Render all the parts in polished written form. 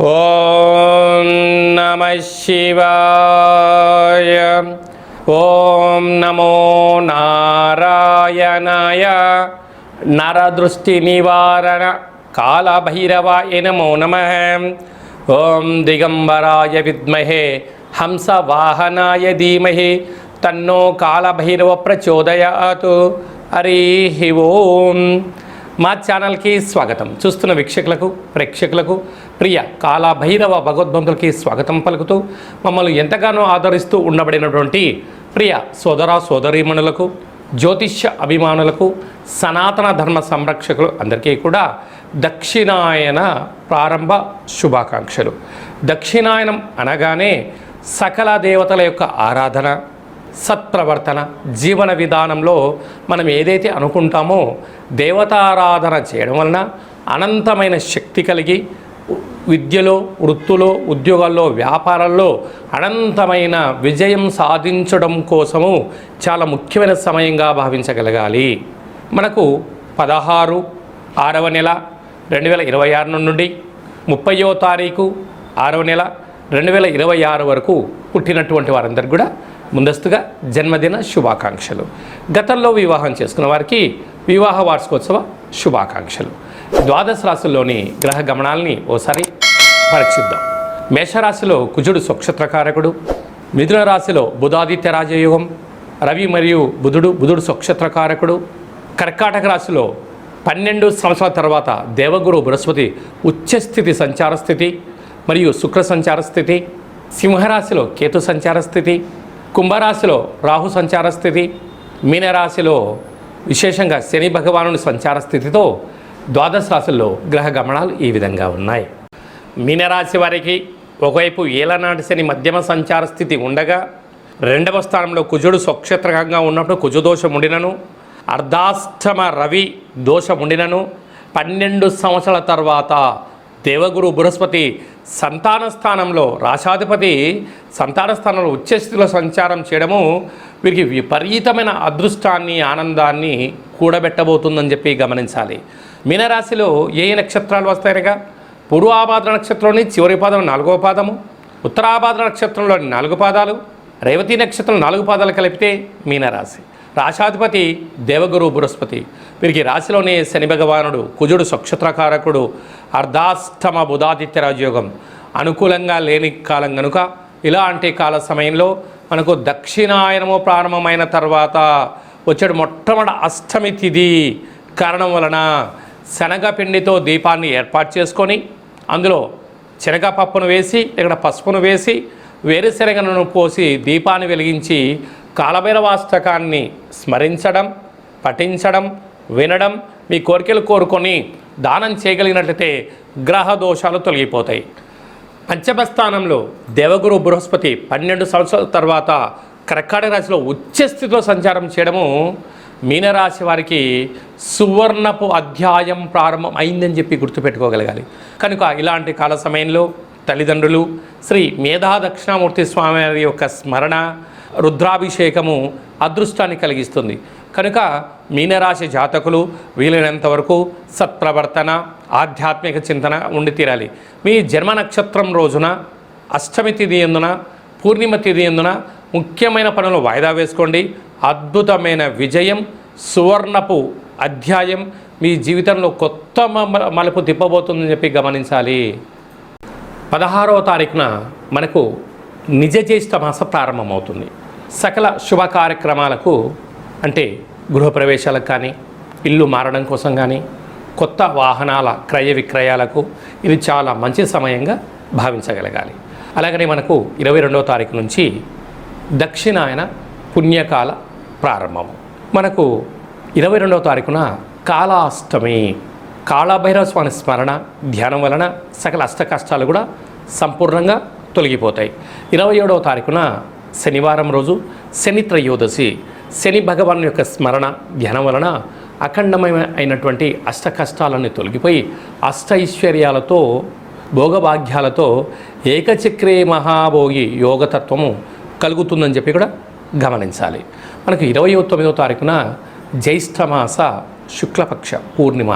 ఓం నమః శివాయ. ఓం నమో నారాయణాయ. నరదృష్టి నివారణ కాళభైరవాయ నమో నమః. ఓం దిగంబరాయ విద్మహే హంసవాహనాయ ధీమహి తన్నో కాళభైరవ ప్రచోదయాత్. హరి ఓం. మా ఛానల్కి స్వాగతం. చూస్తున్న వీక్షకులకు ప్రేక్షకులకు ప్రియ కాళభైరవ భగవద్బంధులకి స్వాగతం పలుకుతూ మమ్మల్ని ఎంతగానో ఆదరిస్తూ ఉండబడినటువంటి ప్రియ సోదర సోదరీమణులకు, జ్యోతిష్య అభిమానులకు, సనాతన ధర్మ సంరక్షకులు అందరికీ కూడా దక్షిణాయన ప్రారంభ శుభాకాంక్షలు. దక్షిణాయనం అనగానే సకల దేవతల యొక్క ఆరాధన, సత్ప్రవర్తన, జీవన విధానంలో మనం ఏదైతే అనుకుంటామో దేవతారాధన చేయడం వలన అనంతమైన శక్తి కలిగి విద్యలో, వృత్తులో, ఉద్యోగాల్లో, వ్యాపారాల్లో అనంతమైన విజయం సాధించడం కోసము చాలా ముఖ్యమైన సమయంగా భావించగలగాలి. మనకు 16/6వ నెల 2026 నుండి 30వ తారీఖు 6వ నెల 2026 వరకు పుట్టినటువంటి వారందరికీ కూడా ముందస్తుగా జన్మదిన శుభాకాంక్షలు. గతంలో వివాహం చేసుకున్న వారికి వివాహ వార్షికోత్సవ శుభాకాంక్షలు. ద్వాదశ రాశుల్లోని గ్రహ గమనాల్ని ఓసారి పరీక్షిద్దాం. మేషరాశిలో కుజుడు స్వక్షత్రకారకుడు, మిథున రాశిలో బుధాదిత్య రాజయోగం, రవి మరియు బుధుడు స్వక్షత్రకారకుడు, కర్కాటక రాశిలో 12 సంవత్సరాల తర్వాత దేవగురు బృహస్పతి ఉచ్చస్థితి సంచార స్థితి మరియు శుక్ర సంచార స్థితి, సింహరాశిలో కేతు సంచార స్థితి, కుంభరాశిలో రాహు సంచార స్థితి, మీనరాశిలో విశేషంగా శని భగవానుని సంచార స్థితితో ద్వాదశ రాశుల్లో గ్రహ గమనాలు ఈ విధంగా ఉన్నాయి. మీనరాశి వారికి ఒకవైపు ఏలనాటి శని మధ్యమ సంచార స్థితి ఉండగా, 2వ స్థానంలో కుజుడు స్వక్షేత్రకంగా ఉన్నప్పుడు కుజదోషం ఉండినను, అర్ధాష్టమ రవి దోషం ఉండినను 12 సంవత్సరాల తర్వాత దేవగురు బృహస్పతి సంతాన స్థానంలో, రాశాధిపతి సంతాన స్థానంలో ఉచ్చస్థితిలో సంచారం చేయడము వీరికి విపరీతమైన అదృష్టాన్ని, ఆనందాన్ని కూడబెట్టబోతుందని చెప్పి గమనించాలి. మీనరాశిలో ఏ నక్షత్రాలు వస్తాయనగా పూర్వాభాద్ర నక్షత్రంలోని చివరి పాదం 4వ పాదము, ఉత్తరాభాద్ర నక్షత్రంలోని 4 పాదాలు, రేవతి నక్షత్రం 4 పాదాలు కలిపితే మీనరాశి. రాశాధిపతి దేవగురు బృహస్పతి. వీరికి రాశిలోనే శని భగవానుడు, కుజుడు స్వక్షత్రకారకుడు, అర్ధాష్టమ బుధాదిత్య రాజయోగం అనుకూలంగా లేని కాలం కనుక ఇలాంటి కాల సమయంలో మనకు దక్షిణాయనము ప్రారంభమైన తర్వాత వచ్చేడు మొట్టమొదటి అష్టమి తిథి కారణం వలన శనగపిండితో దీపాన్ని ఏర్పాటు చేసుకొని అందులో శనగపప్పును వేసి ఇక్కడ పసుపును వేసి వేరుశనగను పోసి దీపాన్ని వెలిగించి కాళభైరవాష్టకాన్ని స్మరించడం, పఠించడం, వినడం, మీ కోరికలు కోరుకొని దానం చేయగలిగినట్లయితే గ్రహ దోషాలు తొలగిపోతాయి. పంచమ స్థానంలో దేవగురు బృహస్పతి 12 సంవత్సరాల తర్వాత కర్కాటక రాశిలో ఉచ్చస్థితిలో సంచారం చేయడము మీనరాశి వారికి సువర్ణపు అధ్యాయం ప్రారంభం అయిందని చెప్పి గుర్తుపెట్టుకోగలగాలి. కనుక ఇలాంటి కాల సమయంలో తల్లిదండ్రులు శ్రీ మేధా దక్షిణామూర్తి స్వామి వారి యొక్క స్మరణ, రుద్రాభిషేకము అదృష్టాన్ని కలిగిస్తుంది. కనుక మీనరాశి జాతకులు వీలైనంత వరకు సత్ప్రవర్తన, ఆధ్యాత్మిక చింతన ఉండి తీరాలి. మీ జన్మ నక్షత్రం రోజున, అష్టమి తిథి ఎందున, పూర్ణిమ తిథి ఎందున ముఖ్యమైన పనులు వాయిదా వేసుకోండి. అద్భుతమైన విజయం, సువర్ణపు అధ్యాయం మీ జీవితంలో కొత్త మలుపు తిప్పబోతుందని చెప్పి గమనించాలి. 16వ తారీఖున మనకు నిజ జ్యేష్ఠ మాస ప్రారంభమవుతుంది. సకల శుభ కార్యక్రమాలకు అంటే గృహప్రవేశాలకు కానీ, ఇల్లు మారడం కోసం కానీ, కొత్త వాహనాల క్రయ విక్రయాలకు ఇది చాలా మంచి సమయంగా భావించగలగాలి. అలాగనే మనకు 22వ తారీఖు నుంచి దక్షిణాయన పుణ్యకాల ప్రారంభము. మనకు 22వ తారీఖున కాళాష్టమి, కాళభైరవ స్వామి స్మరణ ధ్యానం వలన సకల అష్ట కష్టాలు కూడా సంపూర్ణంగా తొలగిపోతాయి. 27వ తారీఖున శనివారం రోజు శని త్రయోదశి, శని భగవాన్ యొక్క స్మరణ ధ్యానం వలన అఖండమైనటువంటి అష్ట కష్టాలన్నీ తొలగిపోయి అష్టైశ్వర్యాలతో, భోగభాగ్యాలతో ఏకచక్రే మహాభోగి యోగతత్వము కలుగుతుందని చెప్పి కూడా గమనించాలి. మనకు 29వ తారీఖున జ్యేష్ఠమాస శుక్లపక్ష పూర్ణిమ,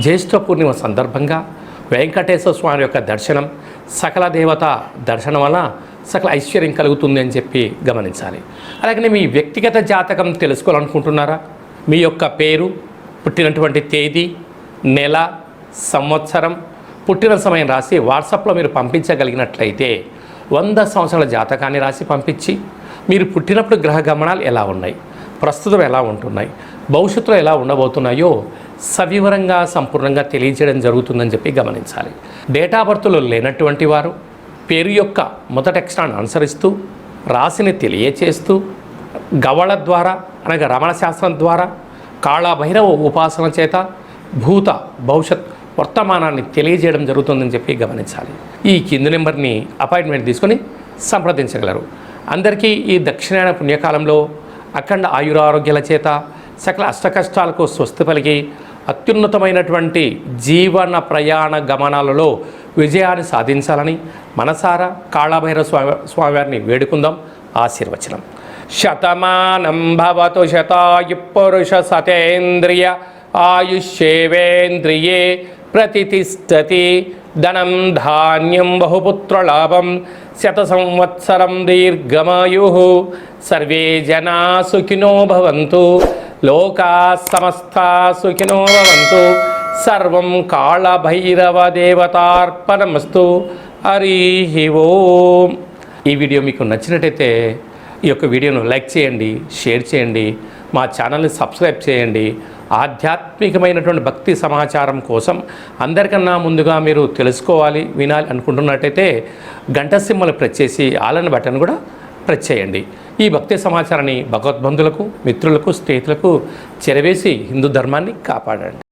జ్యేష్ఠ పూర్ణిమ సందర్భంగా వెంకటేశ్వర స్వామి యొక్క దర్శనం, సకల దేవత దర్శనం వల్ల సకల ఐశ్వర్యం కలుగుతుంది అని చెప్పి గమనించాలి. అలాగే మీ వ్యక్తిగత జాతకం తెలుసుకోవాలనుకుంటున్నారా? మీ యొక్క పేరు, పుట్టినటువంటి తేదీ, నెల, సంవత్సరం, పుట్టిన సమయం రాసి వాట్సాప్లో మీరు పంపించగలిగినట్లయితే 100 సంవత్సరాల జాతకాన్ని రాసి పంపించి మీరు పుట్టినప్పుడు గ్రహ గమనాలు ఎలా ఉన్నాయి, ప్రస్తుతం ఎలా ఉంటున్నాయి, భవిష్యత్తులో ఎలా ఉండబోతున్నాయో సవివరంగా సంపూర్ణంగా తెలియజేయడం జరుగుతుందని చెప్పి గమనించాలి. డేట్ ఆఫ్ బర్త్లో లేనటువంటి వారు పేరు యొక్క మొదటి అక్షరాన్ని అనుసరిస్తూ రాశిని తెలియచేస్తూ గవళ ద్వారా అనగా రమణ శాస్త్రం ద్వారా కాళభైరవ ఉపాసన చేత భూత భవిష్యత్ వర్తమానాన్ని తెలియజేయడం జరుగుతుందని చెప్పి గమనించాలి. ఈ కింది నెంబర్ని అపాయింట్మెంట్ తీసుకొని సంప్రదించగలరు. అందరికీ ఈ దక్షిణాయన పుణ్యకాలంలో అఖండ ఆయురారోగ్యాల చేత సకల అష్టకష్టాలకు స్వస్తి పలికి అత్యున్నతమైనటువంటి జీవన ప్రయాణ గమనాలలో విజయాన్ని సాధించాలని మనసారా కాళభైరవ స్వామివారిని వేడుకుందాం. ఆశీర్వచనం. శతమానం భవతు శతాయు పురుష సతేంద్రియ ఆయుష్యేవేంద్రియే ప్రతిష్టతి. ధనం ధాన్యం బహుపుత్రలాభం శత సంవత్సరం దీర్ఘమాయు. సర్వే జనా సుఖినో భవంతు. లోకా సమస్తా సుఖినో భవంతు. సర్వం కాళభైరవ దేవతార్పణమస్తు. హరి ఓం. ఈ వీడియో మీకు నచ్చినట్టయితే ఈ యొక్క వీడియోను లైక్ చేయండి, షేర్ చేయండి, మా ఛానల్ని సబ్స్క్రైబ్ చేయండి. ఆధ్యాత్మికమైనటువంటి భక్తి సమాచారం కోసం అందరికన్నా ముందుగా మీరు తెలుసుకోవాలి, వినాలి అనుకుంటున్నట్టయితే గంట సింబల్ ప్రెస్ చేసి ఆల్ బటన్ కూడా ప్రెస్ చేయండి. ఈ భక్తి సమాచారాన్ని భగవద్బంధులకు, మిత్రులకు, స్నేహితులకు చేరవేసి హిందూ ధర్మాన్ని కాపాడండి.